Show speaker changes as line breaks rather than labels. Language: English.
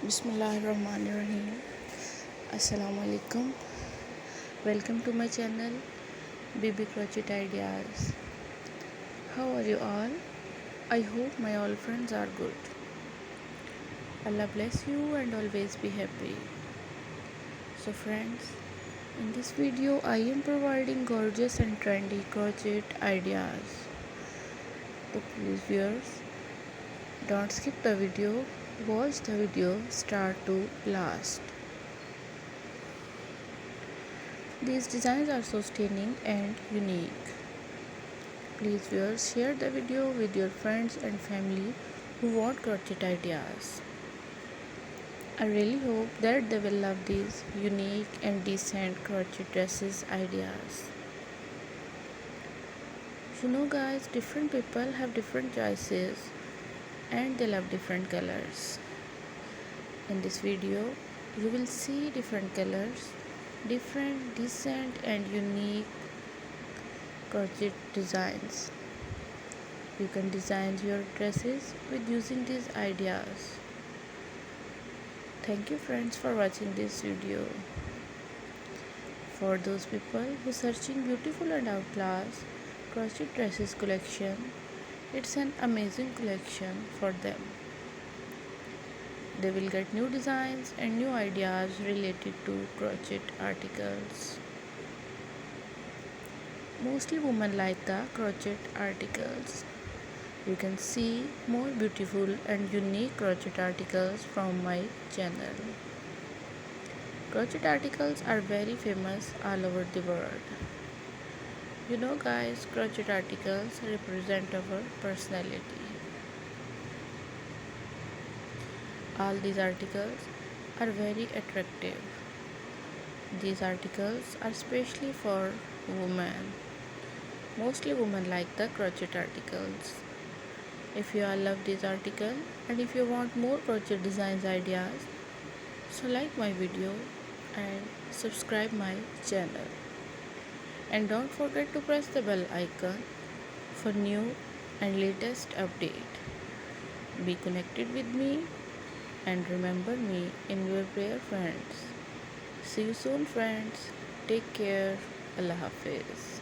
Bismillahirrahmanirrahim. Assalamu alaikum. Welcome to my channel Baby Crochet Ideas. How are you all? I hope my all friends are good. Allah bless you and always be happy. So friends, in this video I am providing gorgeous and trendy crochet ideas. So please viewers, don't skip the video. Watch the video start to last. These designs are so stunning and unique. Please viewers, share the video with your friends and family who want crochet ideas. I really hope that they will love these unique and decent crochet dresses ideas. You know guys, different people have different choices and they love different colors. In this video, you will see different colors, different, decent and unique crochet designs. You can design your dresses with using these ideas. Thank you friends for watching this video. For those people who searching beautiful and outclass crochet dresses collection, it's an amazing collection for them. They will get new designs and new ideas related to crochet articles. Mostly women like the crochet articles. You can see more beautiful and unique crochet articles from my channel. Crochet articles are very famous all over the world. You know guys, crochet articles represent our personality. All these articles are very attractive. These articles are specially for women. Mostly women like the crochet articles. If you all love this article and if you want more crochet designs ideas, so like my video and subscribe my channel. And don't forget to press the bell icon for new and latest update. Be connected with me and remember me in your prayer friends. See you soon friends. Take care. Allah Hafiz.